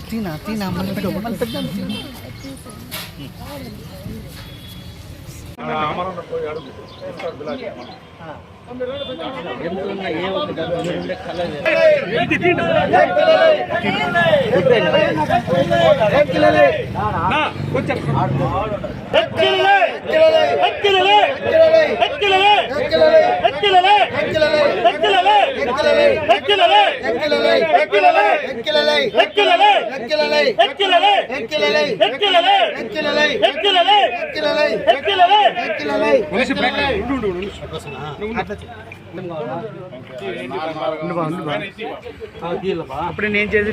తీనా అప్పుడు నేను చేసి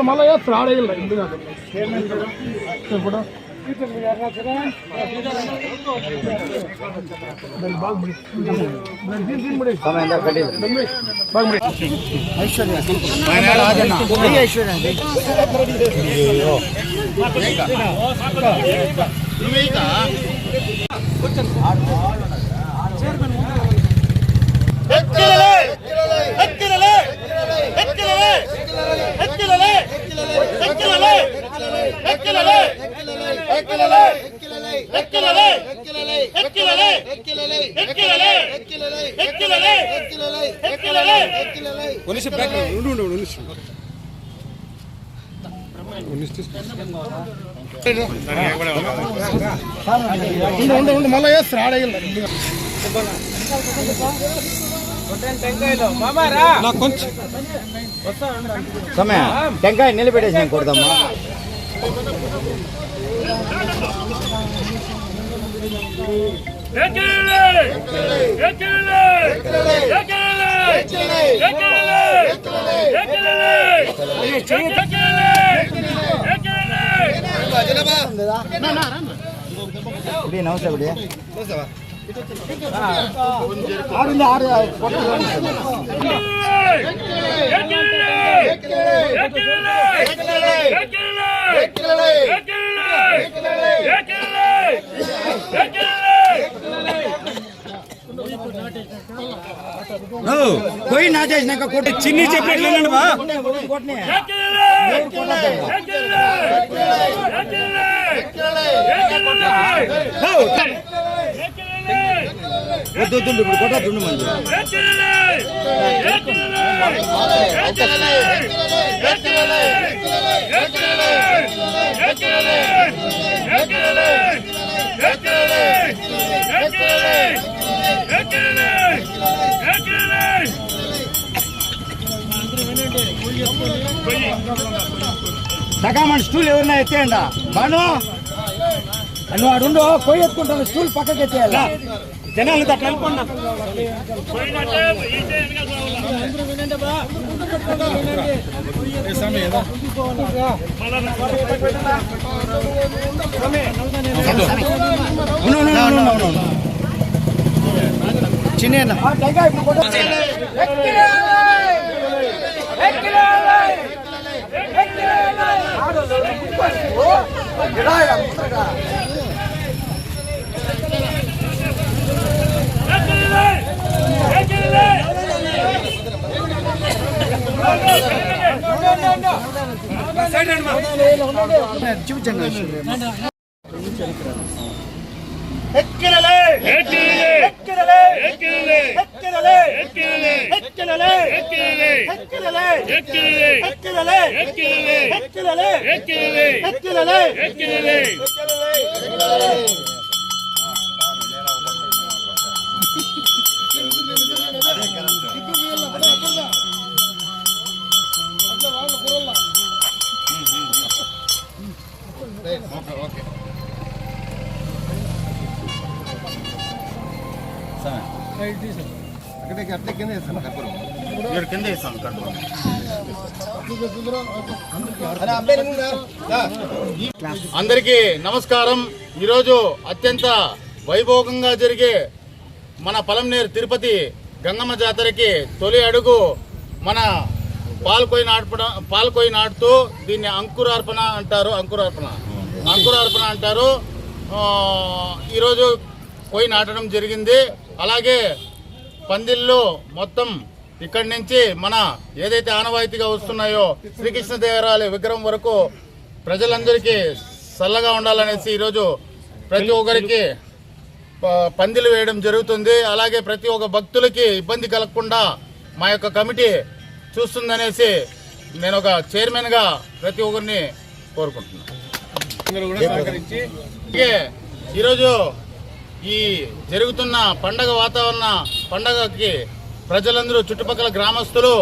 మళ్ళీ ఆడేయాలి ఇప్పుడు మళ్ళీ సమయ టెంకాయ నిలబెట్టేసి కొడదామా నమస్తే कोई नाटे चिन्नी చెప్పేట్లేనండి బా వద్దు ఇప్పుడు కొట్టద్దు మంది సగామని స్టూల్ ఎవరన్నా ఎత్తేయండా బాను నువ్వు అడుండో పోయి ఎత్తుకుంటాను స్టూల్ పక్కకి ఎత్తేయాలా జనాలు అట్లా అనుకున్నా చిన్న అందరికీ నమస్కారం. ఈరోజు అత్యంత వైభోగంగా జరిగే మన పలంనేరు తిరుపతి గంగమ్మ జాతరకి తొలి అడుగు మన పాల్కొయి నాటుతూ దీన్ని అంకురార్పణ అంటారు. ఈరోజు కొయ్యి నాటడం జరిగింది. అలాగే పందిళ్ళు మొత్తం ఇక్కడి నుంచి మన ఏదైతే ఆనవాయితీగా వస్తున్నాయో శ్రీకృష్ణదేవరాయల విగ్రహం వరకు ప్రజలందరికీ చల్లగా ఉండాలనేసి ఈరోజు ప్రతి ఒక్కరికి పందిలు వేయడం జరుగుతుంది. అలాగే ప్రతి ఒక్క భక్తులకి ఇబ్బంది కలగకుండా మా యొక్క కమిటీ చూస్తుందనేసి నేను ఒక చైర్మన్గా ప్రతి ఒక్కరిని కోరుకుంటున్నాను. ఈరోజు ఈ జరుగుతున్న పండగ పండగకి ప్రజలందరూ చుట్టుపక్కల గ్రామస్తులు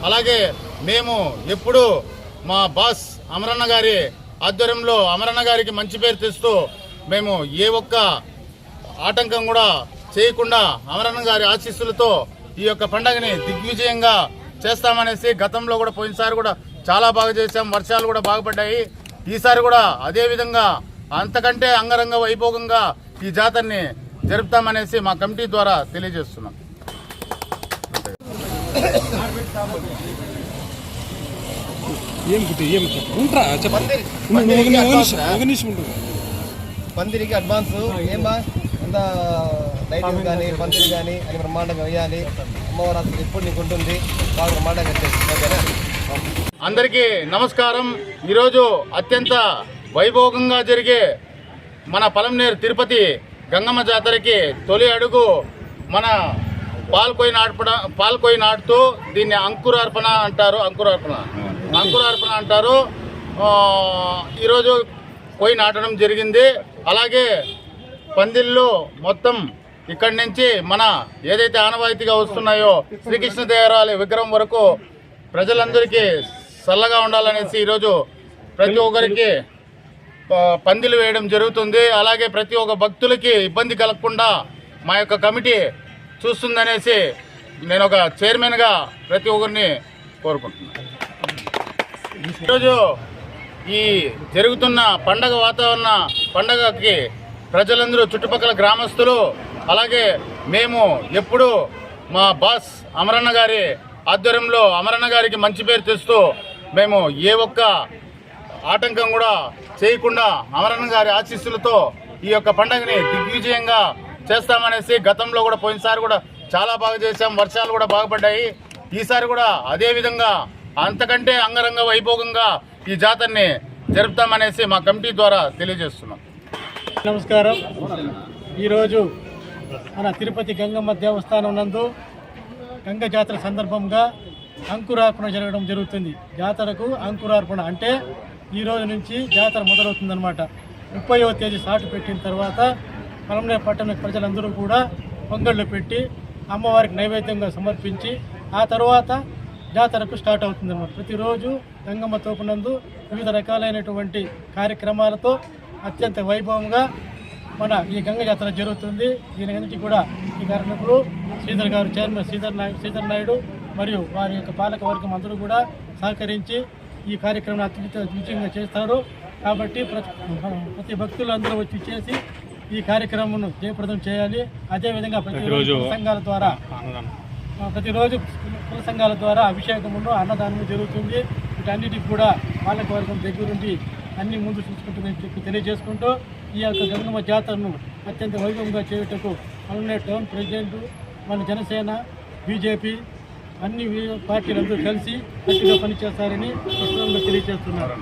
అలాగే మేము ఎప్పుడు మా బాస్ అమరన్న గారి ఆధ్వర్యంలో అమరన్న గారికి మంచి పేరు తెస్తూ మేము ఏ ఒక్క ఆటంకం కూడా చేయకుండా అమరన్న గారి ఆశీస్సులతో ఈ యొక్క పండగని దిగ్విజయంగా చేస్తామనేసి గతంలో కూడా పోయినసారి కూడా చాలా బాగా చేశాం. వర్షాలు కూడా బాగుపడ్డాయి. ఈసారి కూడా అదే విధంగా అంతకంటే అంగరంగ వైభోగంగా ఈ జాతరని జరుపుతామనేసి మా కమిటీ ద్వారా తెలియజేస్తున్నాం. పందిరికి అడ్వాన్స్ ఏమా అంత లైటింగ్ కానీ పందిరి కానీ అని బ్రహ్మాండంగా వేయాలి. అమ్మవారు అసలు ఎప్పుడు నీకు ఉంటుంది బాగా బ్రహ్మాండంగా ఓకేనా? అందరికీ నమస్కారం. ఈరోజు అత్యంత వైభోగంగా జరిగే మన పలంనేరు తిరుపతి గంగమ్మ జాతరకి తొలి అడుగు మన పాల్కొయ్యి నాటుతూ దీన్ని అంకురార్పణ అంటారు. ఈరోజు కొయ్యి నాటడం జరిగింది. అలాగే పందిళ్ళు మొత్తం ఇక్కడి నుంచి మన ఏదైతే ఆనవాయితీగా వస్తున్నాయో శ్రీకృష్ణదేవరాయల విగ్రహం వరకు ప్రజలందరికీ చల్లగా ఉండాలనేసి ఈరోజు ప్రతి ఒక్కరికి పందిలు వేయడం జరుగుతుంది. అలాగే ప్రతి ఒక్క భక్తులకి ఇబ్బంది కలగకుండా మా యొక్క కమిటీ చూస్తుందనేసి నేను ఒక చైర్మన్గా ప్రతి ఒక్కరిని కోరుకుంటున్నాను. ఈరోజు ఈ జరుగుతున్న పండగకి ప్రజలందరూ చుట్టుపక్కల గ్రామస్తులు అలాగే మేము ఎప్పుడు మా బాస్ అమరన్న గారి ఆధ్వర్యంలో అమరన్న గారికి మంచి పేరు తెస్తూ మేము ఏ ఒక్క ఆటంకం కూడా చేయకుండా అమరన్న గారి ఆశీస్సులతో ఈ యొక్క పండుగని దిగ్విజయంగా చేస్తామనేసి గతంలో కూడా పోయినసారి కూడా చాలా బాగా చేశాం. వర్షాలు కూడా బాగుపడ్డాయి. ఈసారి కూడా అదే విధంగా అంతకంటే అంగరంగ వైభోగంగా ఈ జాతరని జరుపుతామనేసి మా కమిటీ ద్వారా తెలియజేస్తున్నాం. నమస్కారం. ఈరోజు మన తిరుపతి గంగమ్మ దేవస్థానం నందు గంగ జాతర సందర్భంగా అంకురార్పణ జరగడం జరుగుతుంది. జాతరకు అంకురార్పణ అంటే ఈ రోజు నుంచి జాతర మొదలవుతుందన్నమాట. 30వ తేదీ సాటు పెట్టిన తర్వాత పలంనేరు పట్టణ ప్రజలందరూ కూడా పొంగళ్ళు పెట్టి అమ్మవారికి నైవేద్యంగా సమర్పించి ఆ తర్వాత జాతరకు స్టార్ట్ అవుతుందన్నమాట. ప్రతిరోజు గంగమ్మ తోపునందు వివిధ రకాలైనటువంటి కార్యక్రమాలతో అత్యంత వైభవంగా మన ఈ గంగ జాతర జరుగుతుంది. దీనికి కూడా ఈ కార్యక్రమంలో శ్రీధర్ గారు చైర్మన్ శ్రీధర్ నాయుడు మరియు వారి యొక్క పాలక వర్గం అందరూ కూడా సహకరించి ఈ కార్యక్రమం అత్యంత విజయంగా చేస్తారు. కాబట్టి ప్రతి భక్తులు అందరూ వచ్చి చేసి ఈ కార్యక్రమం జయప్రదం చేయాలి. అదేవిధంగా ప్రతిరోజు కుల సంఘాల ద్వారా అభిషేకమును అన్నదానము జరుగుతుంది. వీటన్నిటికి కూడా పాలక వర్గం దగ్గరుండి అన్ని ముందు చూసుకుంటుందని చెప్పి తెలియజేసుకుంటూ ఈ యొక్క గంగమ్మ జాతరను అత్యంత వైభవంగా చేయుటకు పలంనేరు టౌన్ ప్రెసిడెంట్ మన జనసేన బీజేపీ అన్ని పార్టీలందరూ కలిసి గట్టిగా పనిచేస్తారని విశ్వాసంగా తెలియజేస్తున్నారు.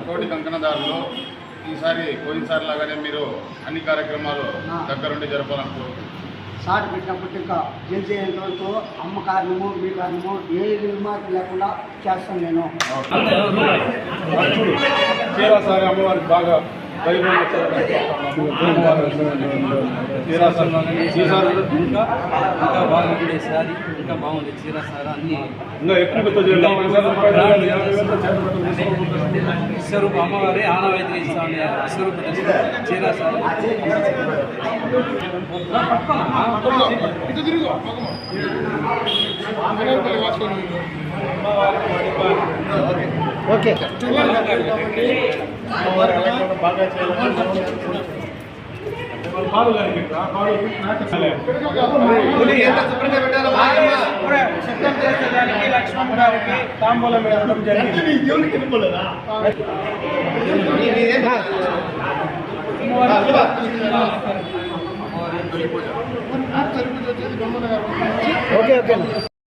కోటి కంకణదారులు ఈసారి పోయినసారి లాగానే మీరు అన్ని కార్యక్రమాలు దగ్గరుండి జరపాలనుకుంటున్నారు. షార్ట్ పెట్టినప్పుడు ఇంకా జనసేన వరకు అమ్మ కారణము మీ కారణము ఏ నిర్మాణం లేకుండా చేస్తాను నేను. అమ్మవారికి బాగా ఇంకా బాగా ఉండేసారి ఇంకా బాగుంది చీరాసార అన్ని విశ్వరూప అమ్మవారి ఆనవాయితీ ఇస్తాను. విశ్వరూప చీరాసార ఓకే బాగా చేయాలి. పాలు గారికి పాలు ఎంత శుభ్రంగా పెట్టాలో బాగా శబ్దం చేసేదానికి లక్ష్మణ్ గారికి తాంబూలం వేయడం జరిగింది. Okay okay